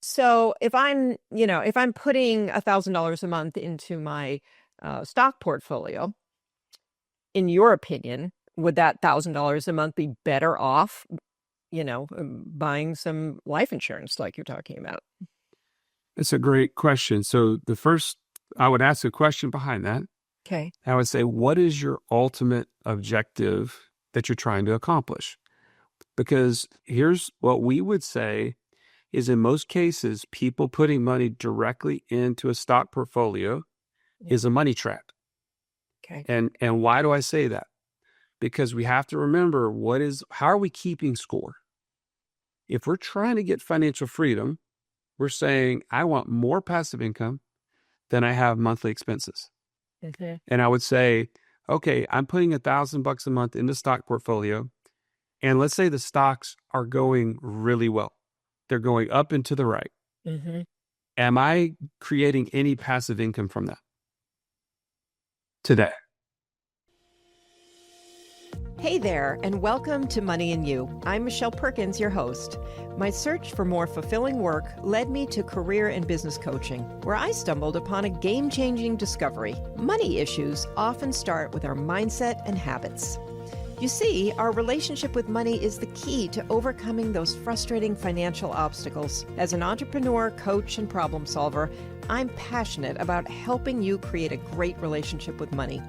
So if I'm putting $1,000 a month into my stock portfolio, in your opinion, would that $1,000 a month be better off, buying some life insurance like you're talking about? It's a great question. So the first, I would ask a question behind that. Okay. I would say, what is your ultimate objective that you're trying to accomplish? Because here's what we would say is in most cases, people putting money directly into a stock portfolio Yeah. is a money trap. Okay. And why do I say that? Because we have to remember how are we keeping score? If we're trying to get financial freedom, we're saying, I want more passive income than I have monthly expenses. Mhm. And I would say, okay, I'm putting $1,000 a month in the stock portfolio. And let's say the stocks are going really well. They're going up and to the right. Mhm. Am I creating any passive income from that today? Hey there, and welcome to Money and You. I'm Michelle Perkins, your host. My search for more fulfilling work led me to career and business coaching, where I stumbled upon a game-changing discovery. Money issues often start with our mindset and habits. You see, our relationship with money is the key to overcoming those frustrating financial obstacles. As an entrepreneur, coach, and problem solver, I'm passionate about helping you create a great relationship with money.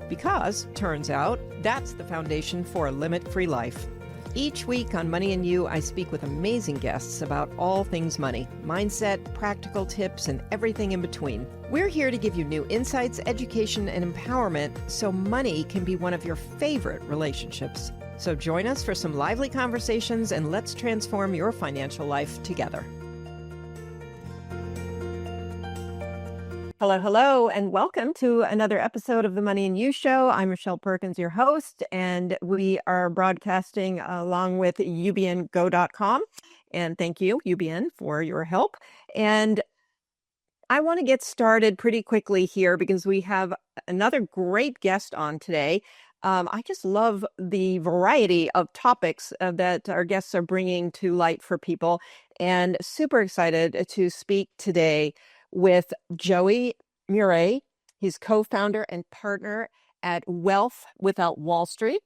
Because, turns out, that's the foundation for a limit-free life. Each week on Money and You, I speak with amazing guests about all things money, mindset, practical tips, and everything in between. We're here to give you new insights, education, and empowerment so money can be one of your favorite relationships. So join us for some lively conversations and let's transform your financial life together. Hello, hello, and welcome to another episode of the Money and You Show. I'm Michelle Perkins, your host, and we are broadcasting along with ubngo.com. And thank you, UBN, for your help. And I want to get started pretty quickly here because we have another great guest on today. I just love the variety of topics that our guests are bringing to light for people, and super excited to speak today with Joey Mure. He's co-founder and partner at Wealth Without Wall Street,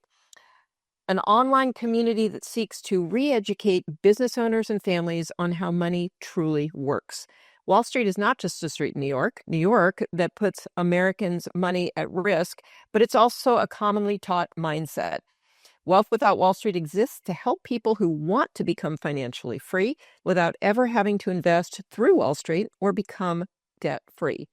an online community that seeks to re-educate business owners and families on how money truly works. Wall Street is not just a street in New York that puts Americans' money at risk, but it's also a commonly taught mindset. Wealth Without Wall Street exists to help people who want to become financially free without ever having to invest through Wall Street or become debt-free.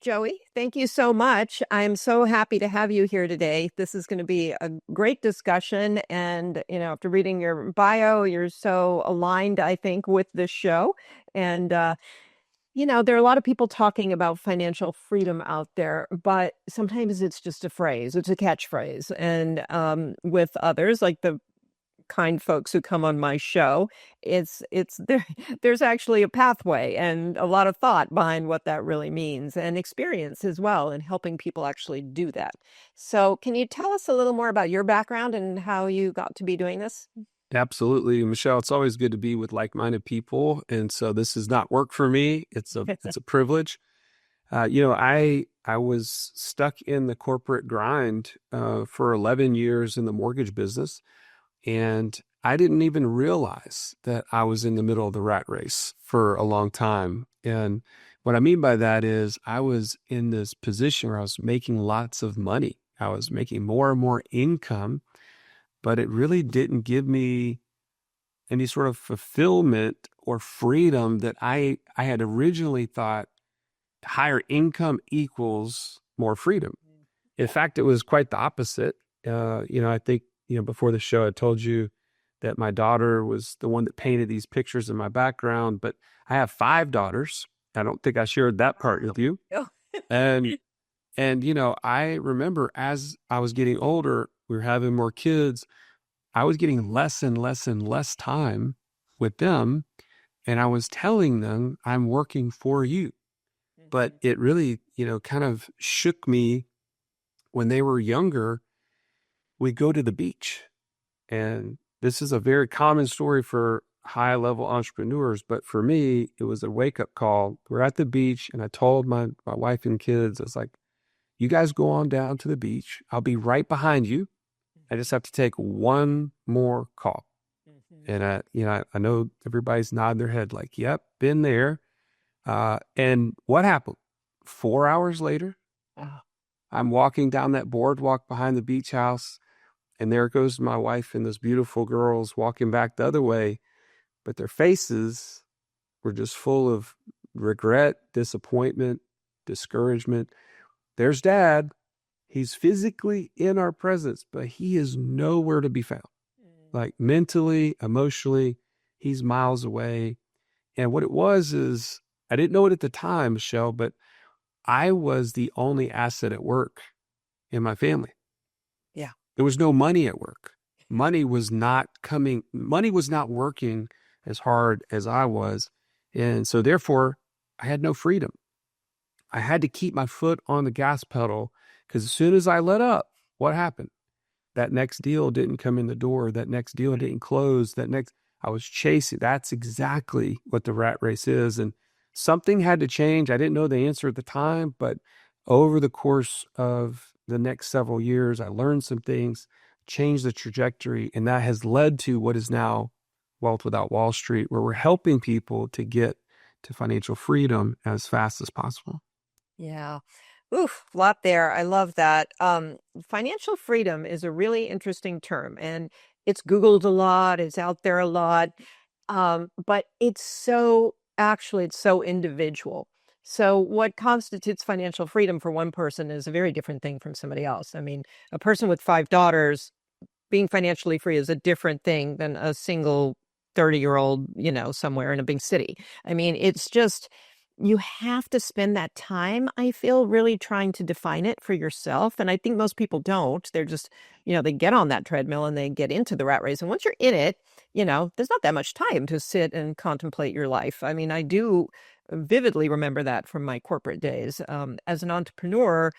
Joey, thank you so much. I'm so happy to have you here today. This is going to be a great discussion. And, after reading your bio, you're so aligned, I think, with this show. And, there are a lot of people talking about financial freedom out there, but sometimes it's just a phrase, it's a catchphrase. And with others, like the kind folks who come on my show, it's there, there's actually a pathway and a lot of thought behind what that really means, and experience as well in helping people actually do that. So can you tell us a little more about your background and how you got to be doing this? Absolutely, Michelle. It's always good to be with like-minded people. And so this is not work for me. It's a privilege. I was stuck in the corporate grind for 11 years in the mortgage business. And I didn't even realize that I was in the middle of the rat race for a long time. And what I mean by that is I was in this position where I was making lots of money. I was making more and more income, but it really didn't give me any sort of fulfillment or freedom that I had originally thought higher income equals more freedom. In fact, it was quite the opposite. I think, before the show, I told you that my daughter was the one that painted these pictures in my background, but I have 5 daughters. I don't think I shared that part with you. Oh. And, I remember as I was getting older, we were having more kids. I was getting less and less and less time with them. And I was telling them, I'm working for you. But it really, kind of shook me when they were younger. We'd go to the beach. And this is a very common story for high level entrepreneurs, but for me, it was a wake up call. We're at the beach, and I told my wife and kids, I was like, you guys go on down to the beach. I'll be right behind you. I just have to take one more call. Mhm. And I know everybody's nodding their head like, yep, been there. And what happened? 4 hours later, Oh, I'm walking down that boardwalk behind the beach house, and there goes my wife and those beautiful girls walking back the other way, but their faces were just full of regret, disappointment, discouragement. There's dad. He's physically in our presence, but he is nowhere to be found. Like mentally, emotionally, he's miles away. And what it was is, I didn't know it at the time, Michelle, but I was the only asset at work in my family. yeah. There was no money at work. Money was not coming, money was not working as hard as I was. And so therefore, I had no freedom. I had to keep my foot on the gas pedal, because as soon as I let up, what happened? That next deal didn't come in the door. That next deal didn't close. I was chasing. That's exactly what the rat race is. And something had to change. I didn't know the answer at the time, but over the course of the next several years, I learned some things, changed the trajectory, and that has led to what is now Wealth Without Wall Street, where we're helping people to get to financial freedom as fast as possible. Yeah. Oof, lot there. I love that. Financial freedom is a really interesting term, and it's Googled a lot, it's out there a lot. But it's so individual. So what constitutes financial freedom for one person is a very different thing from somebody else. I mean, a person with 5 daughters being financially free is a different thing than a single 30-year-old, somewhere in a big city. I mean, it's just, you have to spend that time, I feel, really trying to define it for yourself. And I think most people don't. They're just, they get on that treadmill and they get into the rat race. And once you're in it, there's not that much time to sit and contemplate your life. I mean, I do vividly remember that from my corporate days. As an entrepreneur,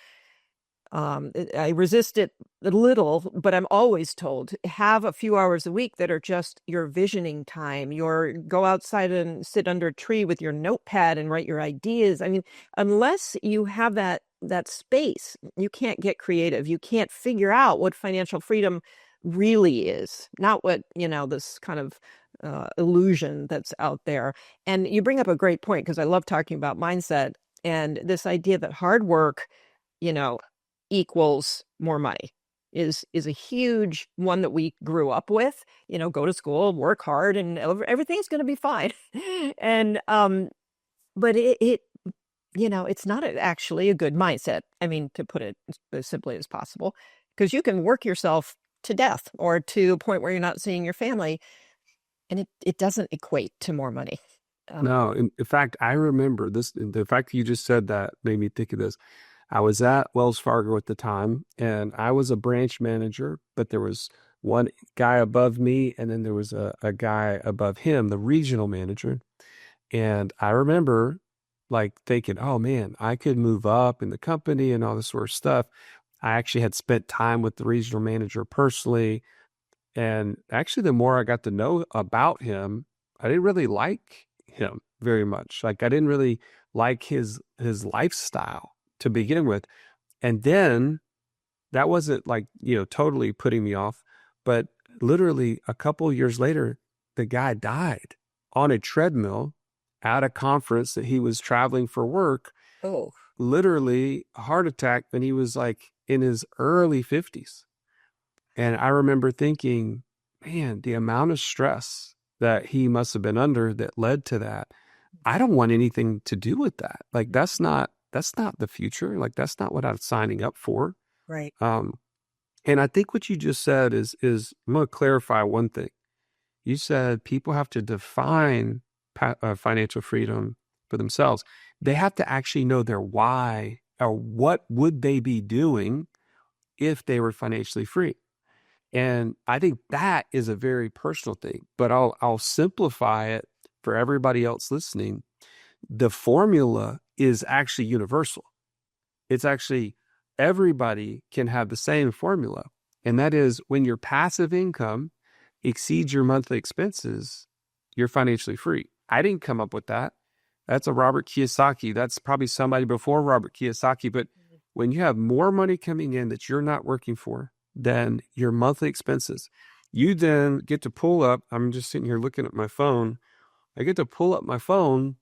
I resist it a little, but I'm always told, have a few hours a week that are just your visioning time. Your Go outside and sit under a tree with your notepad and write your ideas. I mean, unless you have that space, you can't get creative. You can't figure out what financial freedom really is, not what, this kind of illusion that's out there. And you bring up a great point, because I love talking about mindset and this idea that hard work, you know, equals more money is a huge one that we grew up with. Go to school, work hard, and everything's going to be fine. And but it's not actually a good mindset. I mean, to put it as simply as possible, because you can work yourself to death or to a point where you're not seeing your family, and it doesn't equate to more money. No, in fact, I remember this. The fact that you just said that made me think of this. I was at Wells Fargo at the time, and I was a branch manager, but there was one guy above me, and then there was a guy above him, the regional manager. And I remember like thinking, oh man, I could move up in the company and all this sort of stuff. I actually had spent time with the regional manager personally. And actually, the more I got to know about him, I didn't really like him very much. Like I didn't really like his lifestyle to begin with. And then that wasn't like, totally putting me off, but literally a couple years later, the guy died on a treadmill at a conference that he was traveling for work, Oh, literally a heart attack, and he was like in his early 50s. And I remember thinking, man, the amount of stress that he must have been under that led to that. I don't want anything to do with that. Like that's not the future. Like that's not what I'm signing up for. right. Um, and I think what you just said is I'm going to clarify one thing. You said people have to define financial freedom for themselves. They have to actually know their why, or what would they be doing if they were financially free. And I think that is a very personal thing, but I'll simplify it for everybody else listening. The formula is actually universal. It's actually, everybody can have the same formula. And that is, when your passive income exceeds your monthly expenses, you're financially free. I didn't come up with that. That's a Robert Kiyosaki. That's probably somebody before Robert Kiyosaki. But when you have more money coming in that you're not working for than your monthly expenses, you then get to pull up. I'm just sitting here looking at my phone. I get to pull up my phone,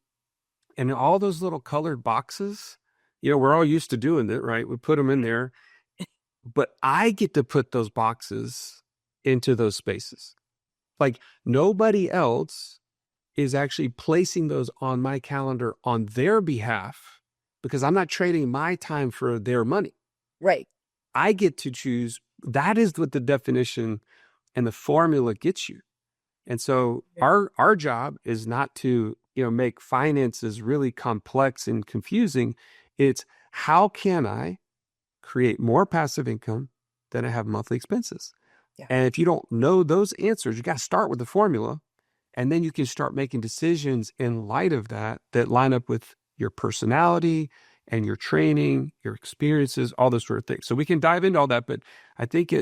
and all those little colored boxes, we're all used to doing it, right? We put them in there, but I get to put those boxes into those spaces. Like nobody else is actually placing those on my calendar on their behalf because I'm not trading my time for their money. Right. I get to choose. That is what the definition and the formula gets you. And so our job is not to, make finances really complex and confusing. It's how can I create more passive income than I have monthly expenses? Yeah. And if you don't know those answers, you got to start with the formula, and then you can start making decisions in light of that line up with your personality and your training, your experiences, all those sort of things. So we can dive into all that, but I think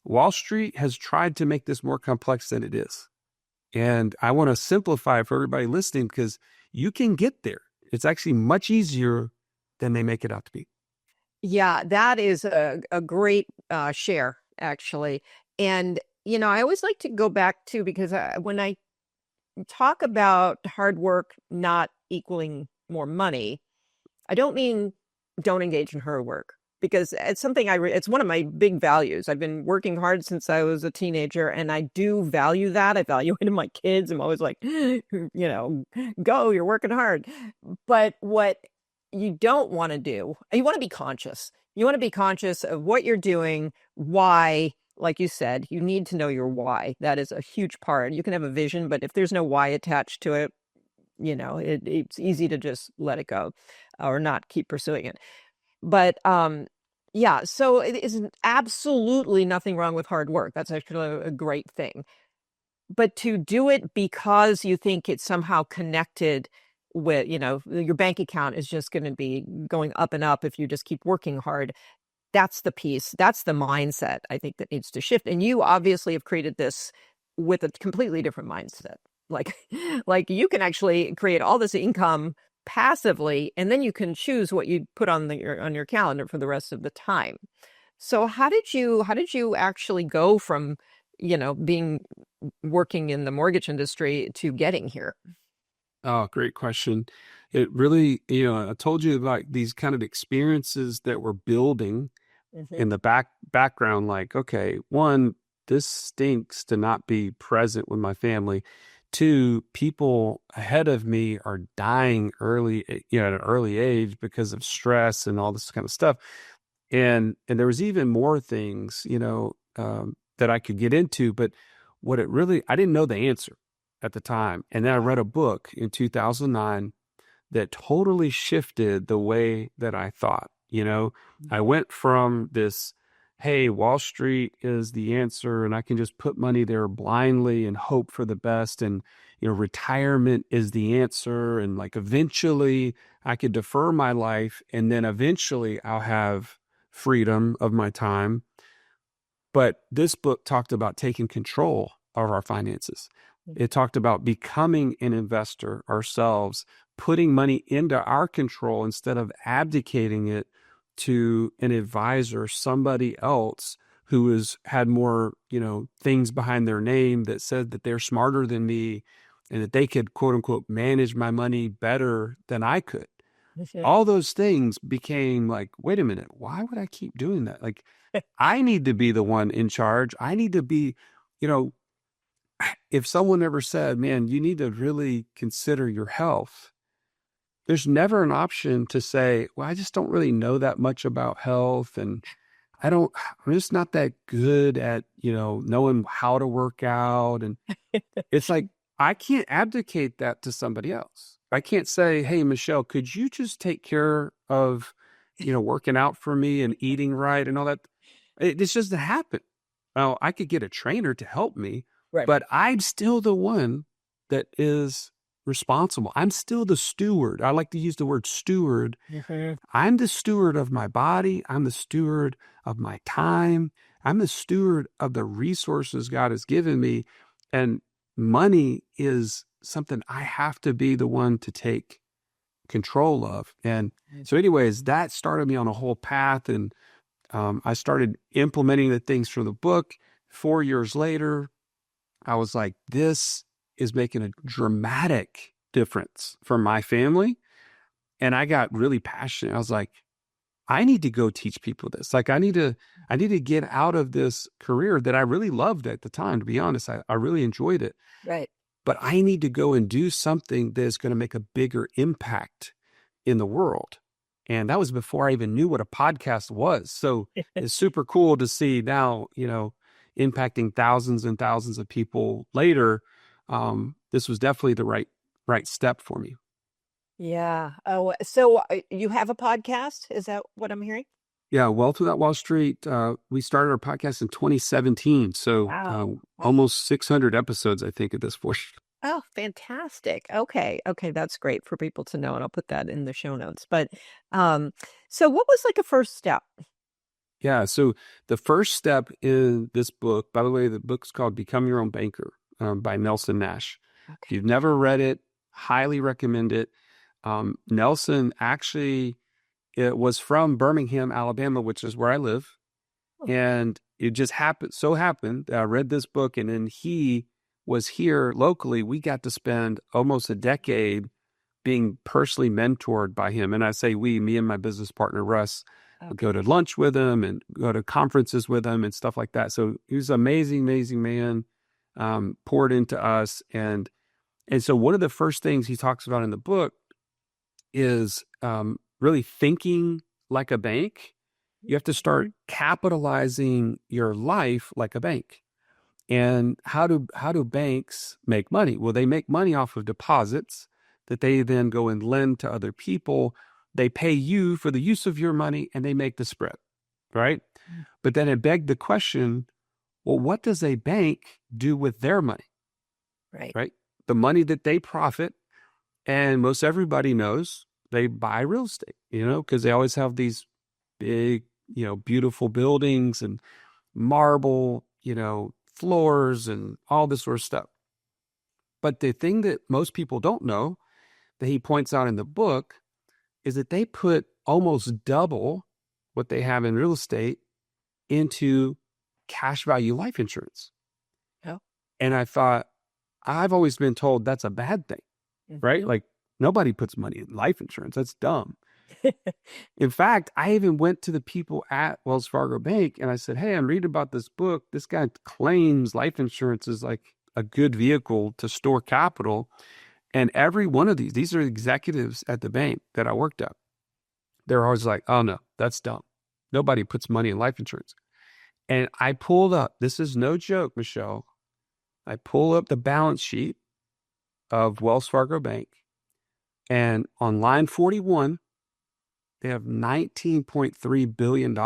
Wall Street has tried to make this more complex than it is. And I want to simplify for everybody listening because you can get there. It's actually much easier than they make it out to be. Yeah, that is a great share, actually. And, I always like to go back to, because when I talk about hard work not equaling more money, I don't mean don't engage in hard work, because it's something it's one of my big values. I've been working hard since I was a teenager, and I do value that. I value it in my kids. I'm always like, go, you're working hard. But what you don't want to do, you want to be conscious. You want to be conscious of what you're doing, why. Like you said, you need to know your why. That is a huge part. You can have a vision, but if there's no why attached to it, it's easy to just let it go or not keep pursuing it. But yeah, so it is absolutely nothing wrong with hard work. That's actually a great thing. But to do it because you think it's somehow connected with, your bank account is just going to be going up and up if you just keep working hard. That's the piece. That's the mindset I think that needs to shift. And you obviously have created this with a completely different mindset. Like you can actually create all this income passively, and then you can choose what you put on your calendar for the rest of the time. So how did you actually go from, being working in the mortgage industry to getting here? Oh, great question. It really, I told you about these kind of experiences that we're building in the background. Like, okay, one, this stinks to not be present with my family. Two, people ahead of me are dying early, at an early age because of stress and all this kind of stuff. And there was even more things, that I could get into, but I didn't know the answer at the time. And then I read a book in 2009 that totally shifted the way that I thought. I went from this, hey, Wall Street is the answer and I can just put money there blindly and hope for the best. And, retirement is the answer. And like eventually I could defer my life and then eventually I'll have freedom of my time. But this book talked about taking control of our finances. It talked about becoming an investor ourselves, putting money into our control instead of abdicating it to an advisor, somebody else who had more, things behind their name that said that they're smarter than me and that they could, quote unquote, manage my money better than I could. All those things became like, wait a minute, why would I keep doing that? Like, I need to be the one in charge. I need to be, if someone ever said, man, you need to really consider your health, there's never an option to say, well, I just don't really know that much about health. And I'm just not that good at, knowing how to work out. And it's like, I can't abdicate that to somebody else. I can't say, hey, Michelle, could you just take care of, working out for me and eating right and all that? This doesn't happen. Well, I could get a trainer to help me, right, but I'm still the one that is responsible. I'm still the steward. I like to use the word steward. I'm the steward of my body. I'm the steward of my time. I'm the steward of the resources God has given me. And money is something I have to be the one to take control of. And so anyways, that started me on a whole path. And I started implementing the things from the book. 4 years later, I was like, this is making a dramatic difference for my family. And I got really passionate. I was like, I need to go teach people this. Like, I need to get out of this career that I really loved at the time. To be honest, I really enjoyed it. Right. But I need to go and do something that's going to make a bigger impact in the world. And that was before I even knew what a podcast was. So it's super cool to see now, impacting thousands and thousands of people later. This was definitely the right step for me. Yeah. Oh, so you have a podcast? Is that what I'm hearing? Yeah, Wealth Without Wall Street. We started our podcast in 2017, so Wow. almost 600 episodes, I think, at this point. Oh, fantastic. Okay. Okay, that's great for people to know, and I'll put that in the show notes. But so what was like a first step? Yeah, so the first step in this book, by the way, the book's called Become Your Own Banker by Nelson Nash. If Okay. you've never read it, highly recommend it. Nelson actually it was from Birmingham, Alabama, which is where I live. Oh. And it just happened that I read this book, and then he was here locally. We got to spend almost a decade being personally mentored by him. And I say we, me and my business partner, Russ, would go to lunch with him and go to conferences with him and stuff like that. So he was an amazing, amazing man, poured into us. And so one of the first things he talks about in the book is really thinking like a bank. You have to start capitalizing your life like a bank. And how do banks make money? Well, they make money off of deposits that they then go and lend to other people. They pay you for the use of your money, and they make the spread, right? But then it begged the question, well, what does a bank do with their money? Right? The money that they profit, and most everybody knows they buy real estate, because they always have these big, beautiful buildings and marble, floors and all this sort of stuff. But the thing that most people don't know that he points out in the book is that they put almost double what they have in real estate into cash value life insurance. Oh. And I thought, I've always been told that's a bad thing, right? Like, nobody puts money in life insurance. That's dumb. In fact, I even went to the people at Wells Fargo Bank and I said, hey, I'm reading about this book. This guy claims life insurance is like a good vehicle to store capital. And every one of these are executives at the bank that I worked at. They're always like, oh no, that's dumb. Nobody puts money in life insurance. And I pulled up, this is no joke, Michelle. I pull up the balance sheet of Wells Fargo Bank, and on line 41, they have $19.3 billion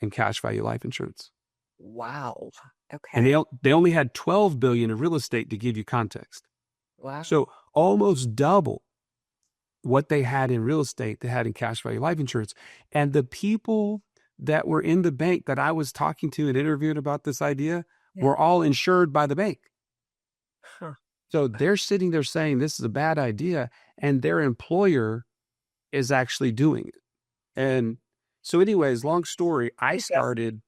in cash value life insurance. Wow. Okay. And they only had $12 billion in real estate, to give you context. Wow. So almost double what they had in real estate, they had in cash value life insurance. And the people that were in the bank that I was talking to and interviewed about this idea were all insured by the bank. Huh. So they're sitting there saying this is a bad idea, and their employer is actually doing it. And so anyways, long story, I started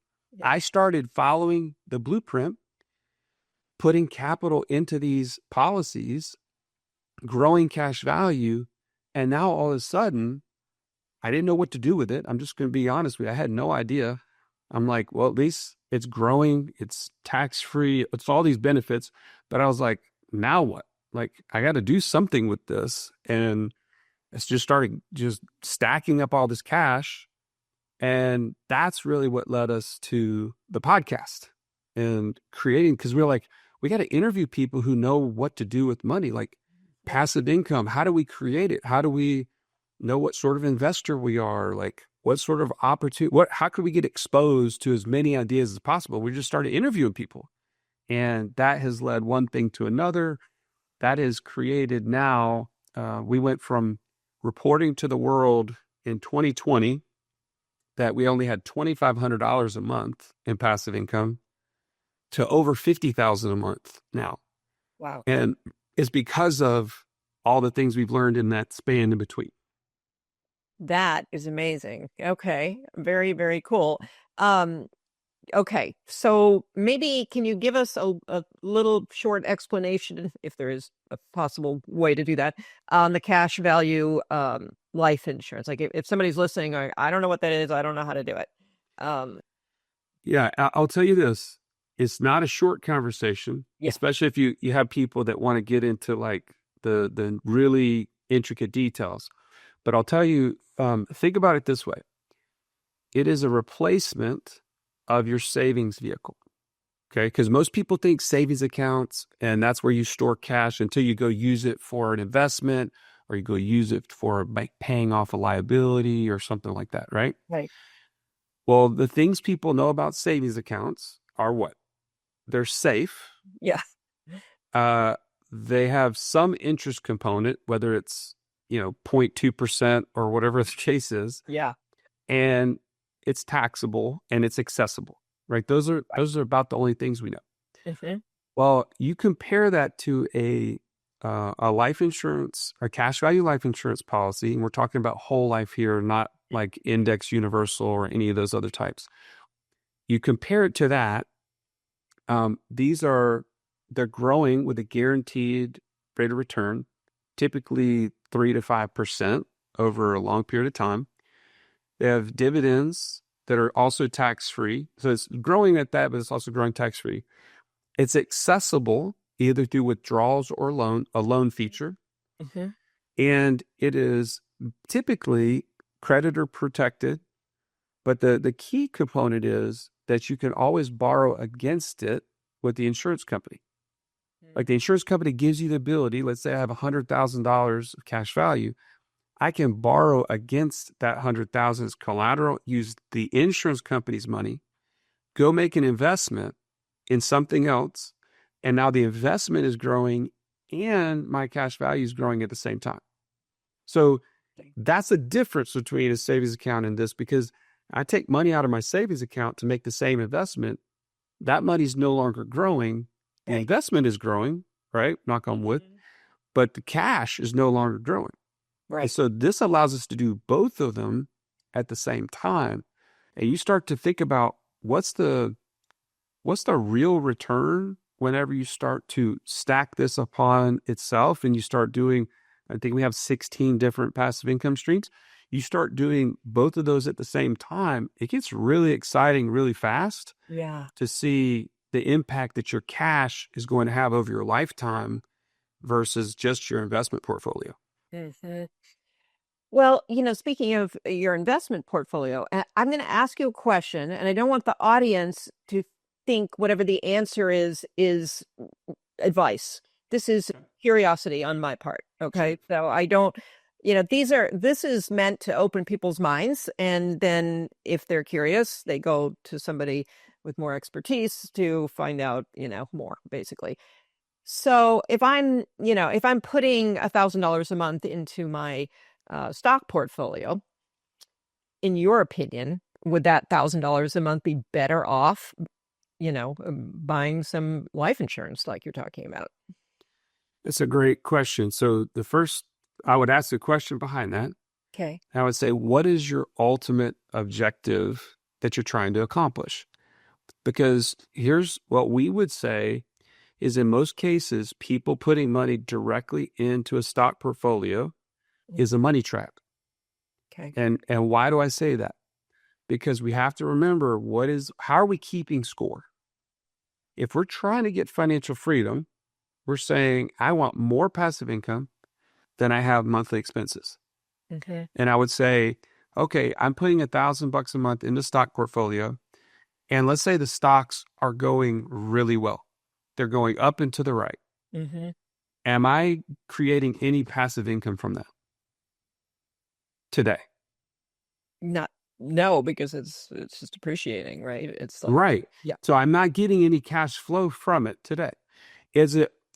following the blueprint, putting capital into these policies, growing cash value. And now all of a sudden, I didn't know what to do with it. I'm just going to be honest with you. I had no idea. I'm like, well, at least it's growing. It's tax-free. It's all these benefits. But I was like, now what? Like, I got to do something with this. And it's just started just stacking up all this cash. And that's really what led us to the podcast and creating, because we're like, we got to interview people who know what to do with money, like passive income. How do we create it? How do we know what sort of investor we are? Like, what sort of opportunity, how could we get exposed to as many ideas as possible? We just started interviewing people, and that has led one thing to another. That is created now. We went from reporting to the world in 2020 that we only had $2,500 a month in passive income to over $50,000 a month now. Wow. And it's because of all the things we've learned in that span in between. That is amazing. Okay. Very, very cool. Um, okay. So maybe can you give us a little short explanation, if there is a possible way to do that, on the cash value life insurance? Like if somebody's listening, I don't know what that is, I don't know how to do it. Um, Yeah, I'll tell you this. It's not a short conversation, yeah. especially if you have people that want to get into like the really intricate details. But I'll tell you, think about it this way. It is a replacement of your savings vehicle. Okay. Because most people think savings accounts and that's where you store cash until you go use it for an investment or you go use it for like paying off a liability or something like that. Right. Right. Well, the things people know about savings accounts are what? They're safe. Yeah. Uh, they have some interest component, whether it's, 0.2% or whatever the case is, Yeah. and it's taxable and it's accessible, right? Those are about the only things we know. Mhm. Well, you compare that to a life insurance, a cash value life insurance policy, and we're talking about whole life here, not like index universal or any of those other types. You compare it to that. They're growing with a guaranteed rate of return, typically 3 to 5% over a long period of time. They have dividends that are also tax free. So it's growing at that, but it's also growing tax free. It's accessible either through withdrawals or a loan feature. Mhm. And it is typically creditor protected. But the key component is that you can always borrow against it with the insurance company. Like the insurance company gives you the ability, let's say I have $100,000 of cash value. I can borrow against that 100,000 as collateral, use the insurance company's money, go make an investment in something else. And now the investment is growing and my cash value is growing at the same time. So that's the difference between a savings account and this, because I take money out of my savings account to make the same investment. That money's no longer growing. The Right. investment is growing, right? Knock on wood, but the cash is no longer growing. And Right. so this allows us to do both of them at the same time. And you start to think about what's the real return whenever you start to stack this upon itself and you start doing, I think we have 16 different passive income streams. You start doing both of those at the same time, it gets really exciting really fast Yeah. to see the impact that your cash is going to have over your lifetime versus just your investment portfolio. Mhm. Well, speaking of your investment portfolio, I'm going to ask you a question, and I don't want the audience to think whatever the answer is advice. This is curiosity on my part. Okay. So I don't, this is meant to open people's minds. And then if they're curious, they go to somebody with more expertise to find out, more basically. So if I'm putting $1,000 a month into my stock portfolio, in your opinion, would that $1,000 a month be better off, buying some life insurance like you're talking about? It's a great question. So the first, I would ask the question behind that. Okay. I would say, what is your ultimate objective that you're trying to accomplish? Because here's what we would say is in most cases, people putting money directly into a stock portfolio is a money trap. Okay. And why do I say that? Because we have to remember how are we keeping score? If we're trying to get financial freedom, we're saying, I want more passive income than I have monthly expenses. Okay. And I would say, okay, I'm putting $1,000 a month in the stock portfolio. And let's say the stocks are going really well. They're going up and to the right. Mm-hmm. Am I creating any passive income from that today? Not No, because it's just appreciating, right? It's like, Right. yeah. So I'm not getting any cash flow from it today.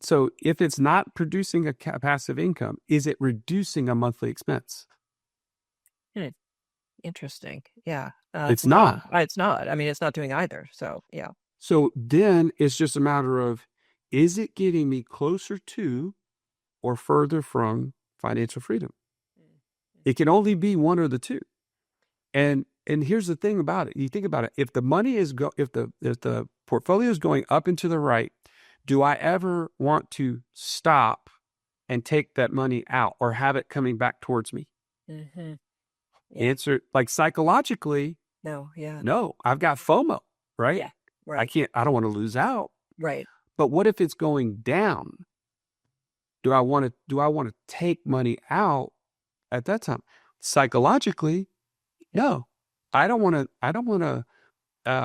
So if it's not producing a passive income, is it reducing a monthly expense? Hmm, interesting. Yeah. It's No, not. it's not. I mean, it's not doing either. So yeah. So then it's just a matter of is it getting me closer to or further from financial freedom? It can only be one or the two. And here's the thing about it. You think about it. If the money is if the portfolio is going up and to the right, do I ever want to stop and take that money out or have it coming back towards me? Yeah. Answer, like psychologically, No. Yeah. no. I've got FOMO, right? Yeah. Right. I don't want to lose out. Right. But what if it's going down? Do I want to take money out at that time? Psychologically, no. I don't want to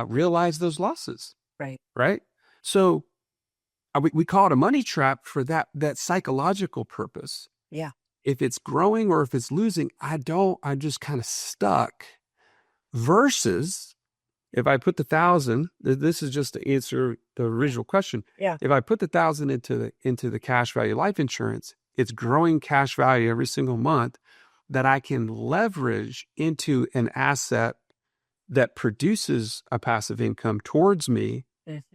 realize those losses. Right. Right. So we call it a money trap for that psychological purpose. Yeah. If it's growing or if it's losing, I'm just kind of stuck. Versus if I put the 1,000, this is just to answer the original question. Yeah. If I put the 1,000 into the cash value life insurance, it's growing cash value every single month that I can leverage into an asset that produces a passive income towards me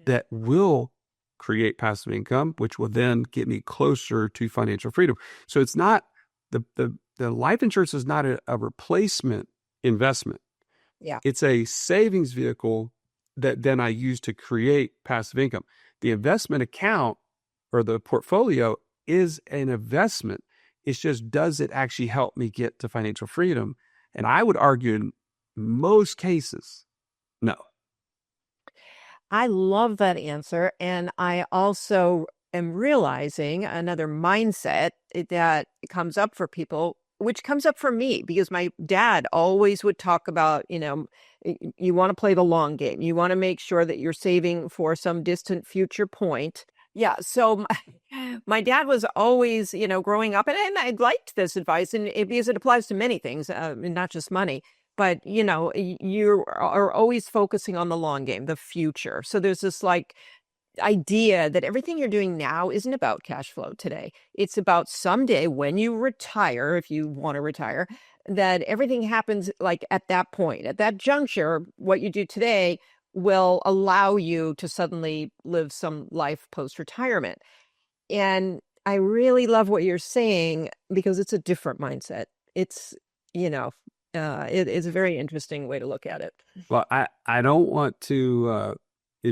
that will create passive income, which will then get me closer to financial freedom. So it's not the life insurance is not a replacement investment. Yeah. It's a savings vehicle that then I use to create passive income. The investment account or the portfolio is an investment. It's just, does it actually help me get to financial freedom? And I would argue in most cases, no. I love that answer. And I also am realizing another mindset that comes up for people, which comes up for me because my dad always would talk about, you want to play the long game. You want to make sure that you're saving for some distant future point. Yeah. So my dad was always, growing up, and I liked this advice, and because it applies to many things, not just money. But, you are always focusing on the long game, the future. So there's this idea that everything you're doing now isn't about cash flow today. It's about someday when you retire, if you want to retire, that everything happens at that point, at that juncture. What you do today will allow you to suddenly live some life post-retirement. And I really love what you're saying because it's a different mindset. It's, it is a very interesting way to look at it. Well, I don't want to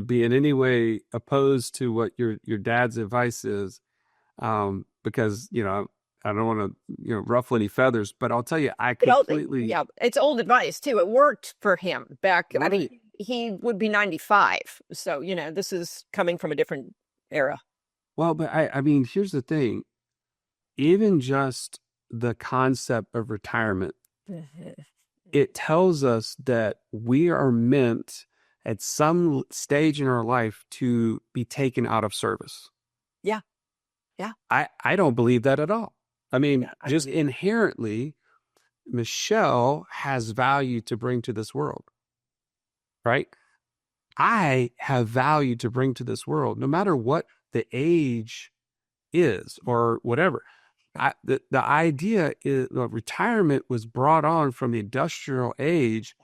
be in any way opposed to what your dad's advice is, because I don't want to ruffle any feathers. But I'll tell you, I completely it's old advice too. It worked for him back. Right. I mean, he would be 95, so this is coming from a different era. Well, but I mean, here's the thing. Even just the concept of retirement, it tells us that we are meant at some stage in our life to be taken out of service. Yeah. Yeah. I don't believe that at all. I mean, just inherently, Michelle has value to bring to this world, right? I have value to bring to this world, no matter what the age is or whatever. The idea is retirement was brought on from the industrial age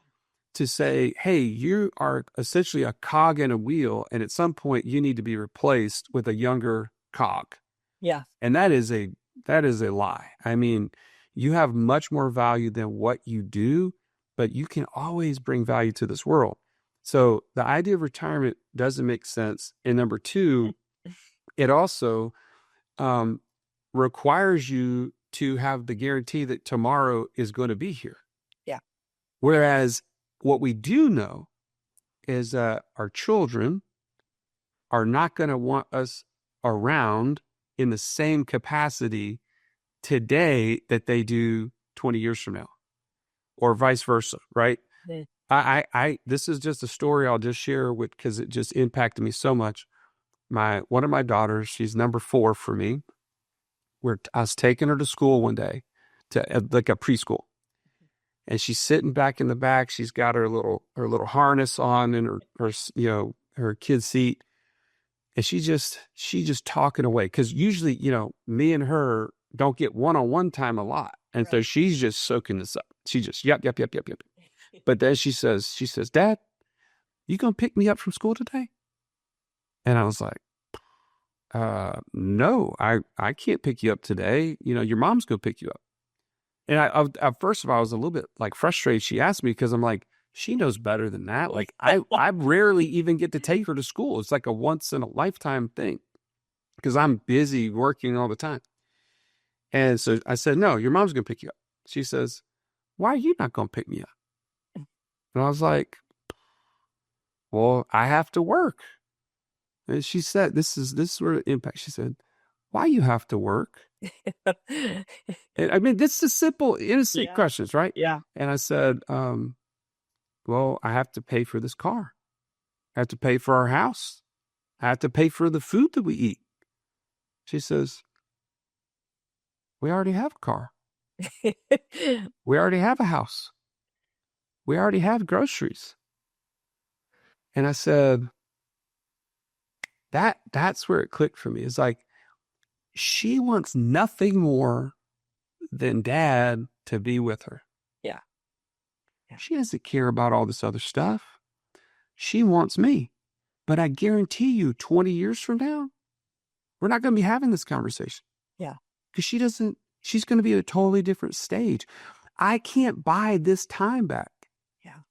to say, hey, you are essentially a cog in a wheel, and at some point you need to be replaced with a younger cog. Yeah. And that is a lie. I mean, you have much more value than what you do, but you can always bring value to this world. So the idea of retirement doesn't make sense. And number two, it also requires you to have the guarantee that tomorrow is going to be here. Yeah. Whereas what we do know is that our children are not going to want us around in the same capacity today that they do 20 years from now, or vice versa, right? I this is just a story I'll just share with, because it just impacted me so much. One of my daughters, she's number 4 for me. I was taking her to school one day, to like a preschool, and she's sitting back in the back. She's got her little harness on in her kid seat, and she just talking away, because usually me and her don't get one-on-one time a lot, and so she's just soaking this up. She just yep. But then she says, Dad, you gonna pick me up from school today? And I was like, no, I can't pick you up today. Your mom's going to pick you up. And first of all, I was a little bit like frustrated. She asked me because I'm like, she knows better than that. Like I rarely even get to take her to school. It's like a once in a lifetime thing because I'm busy working all the time. And so I said, no, your mom's going to pick you up. She says, why are you not going to pick me up? And I was like, well, I have to work. And she said, this is where it impacts. She said, why you have to work? And I mean, this is simple, innocent questions, right? Yeah. And I said, well, I have to pay for this car. I have to pay for our house. I have to pay for the food that we eat. She says, we already have a car. We already have a house. We already have groceries. And I said, that's where it clicked for me. It's like, she wants nothing more than dad to be with her. Yeah. She doesn't care about all this other stuff. She wants me. But I guarantee you 20 years from now, we're not going to be having this conversation. Yeah. Because she's going to be at a totally different stage. I can't buy this time back. Yeah.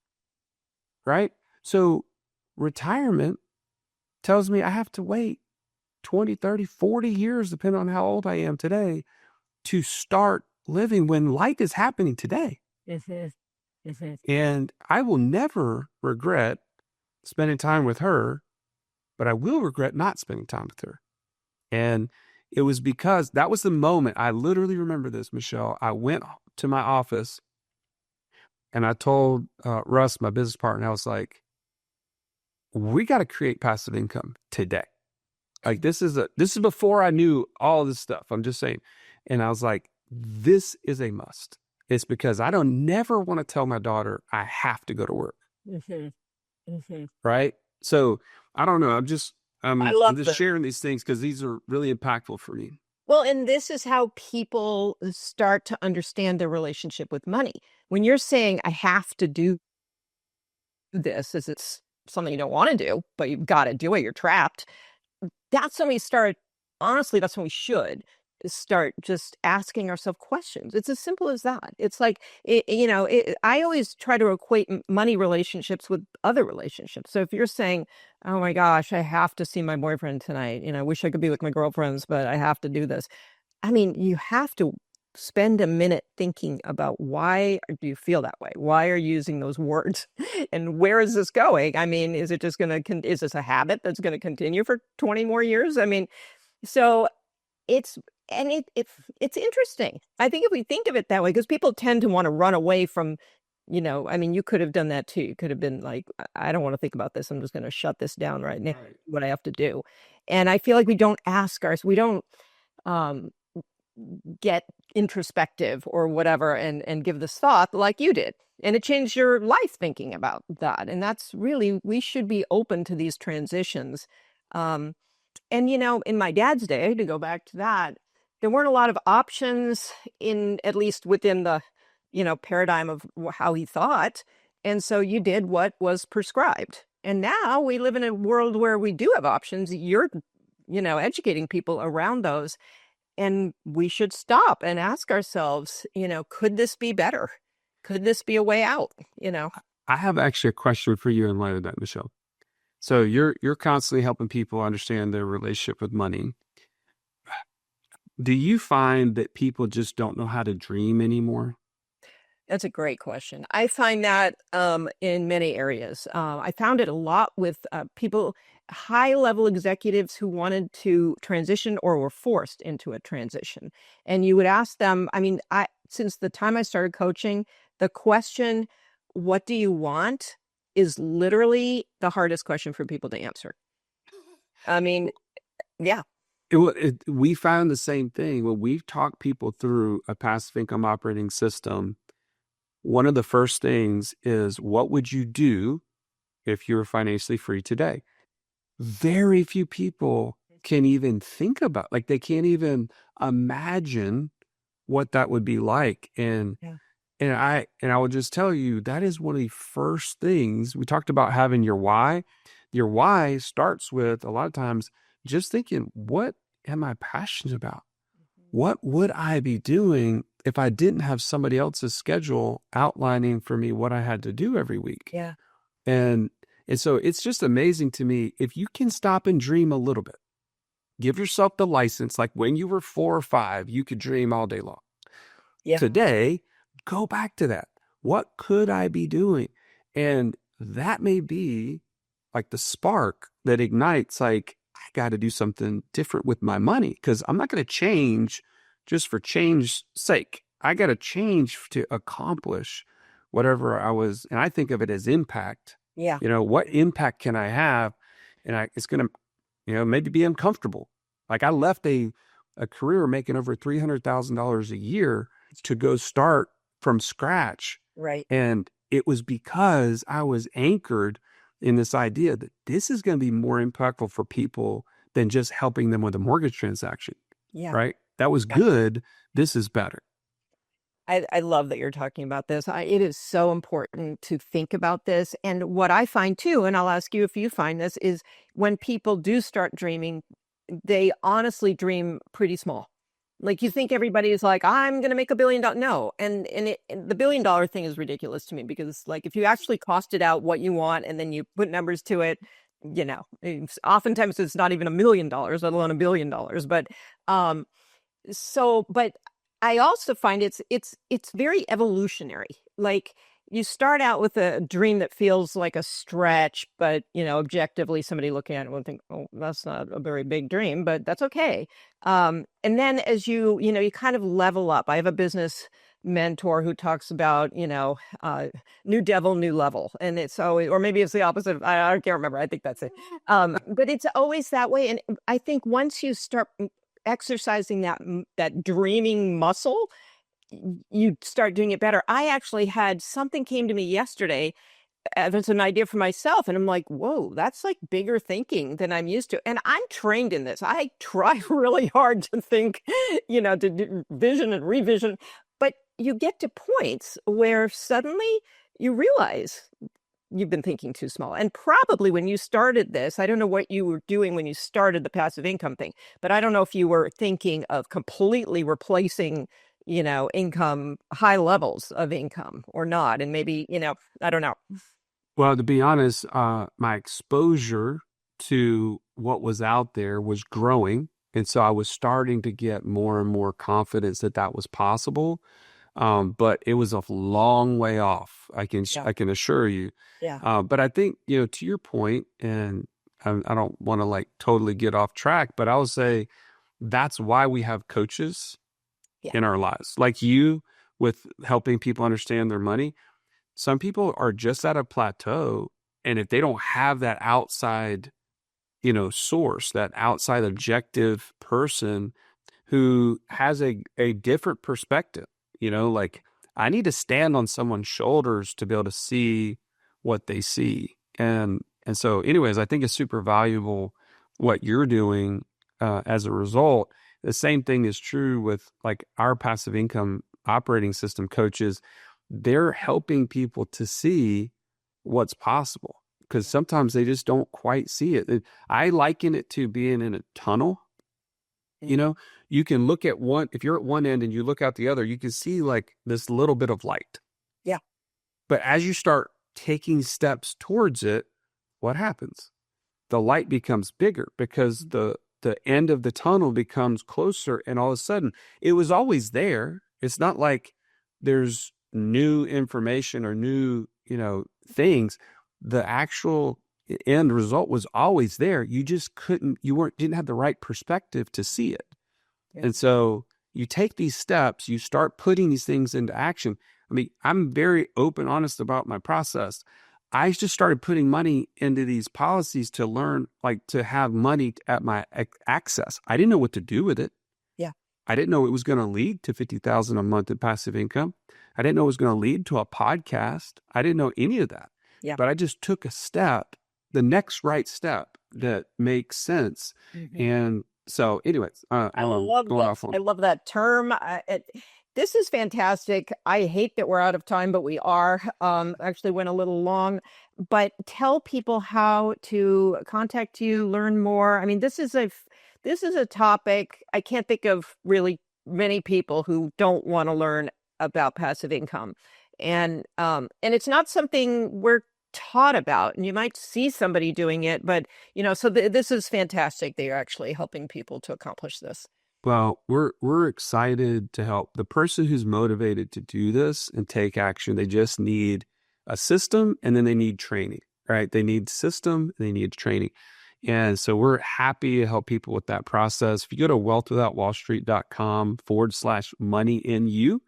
Right? So retirement tells me I have to wait 20, 30, 40 years, depending on how old I am today, to start living when life is happening today. And I will never regret spending time with her, but I will regret not spending time with her. And it was because that was the moment. I literally remember this, Michelle. I went to my office and I told Russ, my business partner, I was like, we got to create passive income today. Like this is before I knew all this stuff. I'm just saying. And I was like, this is a must. It's because I don't never want to tell my daughter I have to go to work. Right. So I don't know. I'm just sharing these things because these are really impactful for me. Well, and this is how people start to understand their relationship with money. When you're saying, I have to do this, as it's something you don't want to do, but you've got to do it, you're trapped. That's when we start, honestly, that's when we should start just asking ourselves questions. It's as simple as that. It's like, I always try to equate money relationships with other relationships. So if you're saying, oh my gosh, I have to see my boyfriend tonight, I wish I could be with my girlfriends, but I have to do this. I mean, you have to spend a minute thinking about why do you feel that way? Why are you using those words? And where is this going? I mean, is it just is this a habit that's going to continue for 20 more years? I mean, so it's interesting. I think if we think of it that way, because people tend to want to run away from, I mean, you could have done that too. You could have been like, I don't want to think about this. I'm just going to shut this down right now, what I have to do. And I feel like we don't we don't get introspective or whatever and give this thought like you did. And it changed your life thinking about that. And that's really, we should be open to these transitions. And, in my dad's day, to go back to that, there weren't a lot of options at least within the, paradigm of how he thought. And so you did what was prescribed. And now we live in a world where we do have options. You're, educating people around those. And we should stop and ask ourselves, could this be better? Could this be a way out? I have actually a question for you in light of that, Michelle. So you're constantly helping people understand their relationship with money. Do you find that people just don't know how to dream anymore? That's a great question. I find that in many areas. I found it a lot with people, high-level executives who wanted to transition or were forced into a transition. And you would ask them, I mean, since the time I started coaching, the question, what do you want, is literally the hardest question for people to answer. I mean, yeah. We found the same thing. When we've talked people through a passive income operating system, one of the first things is, what would you do if you were financially free today? Very few people can even think about, like, they can't even imagine what that would be like. And I will just tell you, that is one of the first things. We talked about having your why. Your why starts with, a lot of times, just thinking, what am I passionate about? What would I be doing if I didn't have somebody else's schedule outlining for me what I had to do every week? Yeah. And so it's just amazing to me, if you can stop and dream a little bit, give yourself the license. Like when you were 4 or 5, you could dream all day long. Yeah. Today, go back to that. What could I be doing? And that may be like the spark that ignites, like, I got to do something different with my money, because I'm not going to change just for change's sake. I got to change to accomplish whatever I was. And I think of it as impact. Yeah. What impact can I have? And it's going to, maybe be uncomfortable. Like I left a career making over $300,000 a year to go start from scratch. Right. And it was because I was anchored in this idea that this is going to be more impactful for people than just helping them with a mortgage transaction. Yeah. Right. That was good. This is better. I love that you're talking about this. It is so important to think about this. And what I find too, and I'll ask you if you find this, is when people do start dreaming, they honestly dream pretty small. Like you think everybody's like, I'm going to make $1 billion. No. And the $1 billion thing is ridiculous to me, because like if you actually costed out what you want and then you put numbers to it, oftentimes it's not even $1 million, let alone $1 billion. But but I also find it's very evolutionary. Like you start out with a dream that feels like a stretch, but objectively somebody looking at it will think, oh, that's not a very big dream, but that's okay. And then as you kind of level up. I have a business mentor who talks about, new devil, new level. And it's always, or maybe it's the opposite. I can't remember. I think that's it. But it's always that way. And I think once you start exercising that dreaming muscle, you start doing it better. I actually had something came to me yesterday. It's an idea for myself. And I'm like, whoa, that's like bigger thinking than I'm used to. And I'm trained in this. I try really hard to think, to do vision and revision. But you get to points where suddenly you realize you've been thinking too small. And probably when you started this, I don't know what you were doing when you started the passive income thing, but I don't know if you were thinking of completely replacing, income, high levels of income or not. And maybe, I don't know. Well, to be honest, my exposure to what was out there was growing. And so I was starting to get more and more confidence that was possible. But it was a long way off. I can assure you. Yeah. But I think, to your point, and I don't want to like totally get off track, but I will say that's why we have coaches in our lives, like you, with helping people understand their money. Some people are just at a plateau, and if they don't have that outside, source, that outside objective person who has a different perspective, like I need to stand on someone's shoulders to be able to see what they see. And so anyways, I think it's super valuable what you're doing as a result. The same thing is true with like our passive income operating system coaches. They're helping people to see what's possible, because sometimes they just don't quite see it. I liken it to being in a tunnel. You can look at one, if you're at one end and you look out the other, you can see like this little bit of light. Yeah. But as you start taking steps towards it, what happens? The light becomes bigger, because the end of the tunnel becomes closer, and all of a sudden it was always there. It's not like there's new information or new, things. The actual end result was always there. You just didn't have the right perspective to see it. Yeah. And so you take these steps, you start putting these things into action. I mean, I'm very open, honest about my process. I just started putting money into these policies to learn, like to have money at my access. I didn't know what to do with it. Yeah. I didn't know it was going to lead to $50,000 a month in passive income. I didn't know it was going to lead to a podcast. I didn't know any of that. Yeah. But I just took a step, the next right step that makes sense. Mm-hmm. And so anyways, I love that term. This is fantastic. I hate that we're out of time, but we are. Actually went a little long, but tell people how to contact you, learn more. I mean, this is a topic I can't think of really many people who don't want to learn about passive income. And it's not something we're taught about. And you might see somebody doing it, but so this is fantastic that you're actually helping people to accomplish this. Well, we're excited to help. The person who's motivated to do this and take action, they just need a system and then they need training, right? They need system, they need training. And so we're happy to help people with that process. If you go to wealthwithoutwallstreet.com/money in you,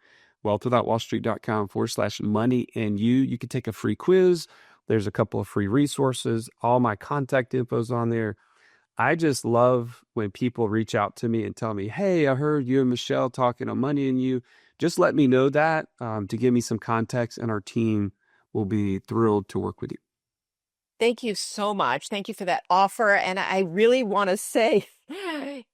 wealthwithoutwallstreet.com/money in you, you can take a free quiz. There's a couple of free resources. All my contact info's on there. I just love when people reach out to me and tell me, hey, I heard you and Michelle talking on Money and You. Just let me know that to give me some context, and our team will be thrilled to work with you. Thank you so much. Thank you for that offer. And I really want to say,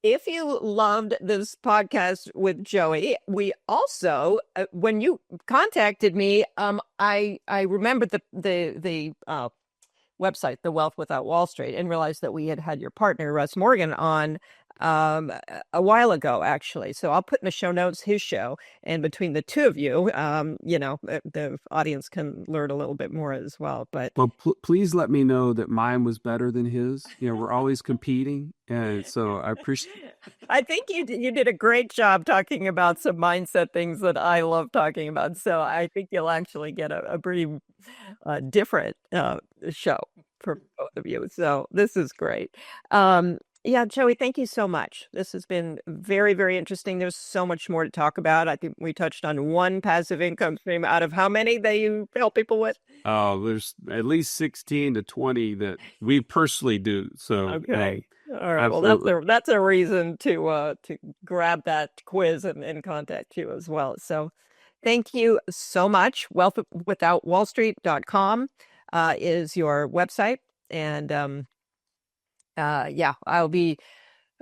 if you loved this podcast with Joey, we also, when you contacted me, I remembered the website, The Wealth Without Wall Street, and realized that we had your partner, Russ Morgan, on a while ago, actually. So I'll put in the show notes his show, and between the two of you, the audience can learn a little bit more as well. But well, please let me know that mine was better than his. We're always competing, and so I appreciate. I think you did a great job talking about some mindset things that I love talking about. So I think you'll actually get a pretty different show for both of you. So this is great. Yeah, Joey, thank you so much. This has been very, very interesting. There's so much more to talk about. I think we touched on one passive income stream out of how many that you help people with? There's at least 16 to 20 that we personally do. So, okay. All right. Absolutely. Well, that's a reason to grab that quiz and contact you as well. So thank you so much. Wealthwithoutwallstreet.com is your website. And I'll be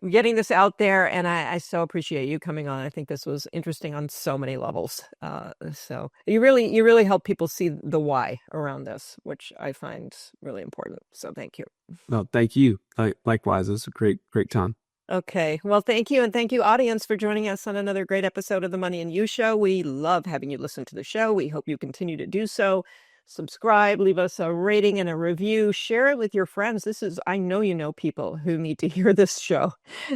getting this out there, and I so appreciate you coming on. I think this was interesting on so many levels. So you really help people see the why around this, which I find really important. So thank you. No, thank you. Likewise, it was a great time. Okay. Well, thank you. And thank you, audience, for joining us on another great episode of the Money and You Show. We love having you listen to the show. We hope you continue to do so. Subscribe, leave us a rating and a review, share it with your friends. I know you know people who need to hear this show.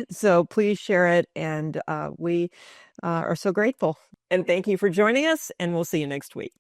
So please share it. And we are so grateful. And thank you for joining us. And we'll see you next week.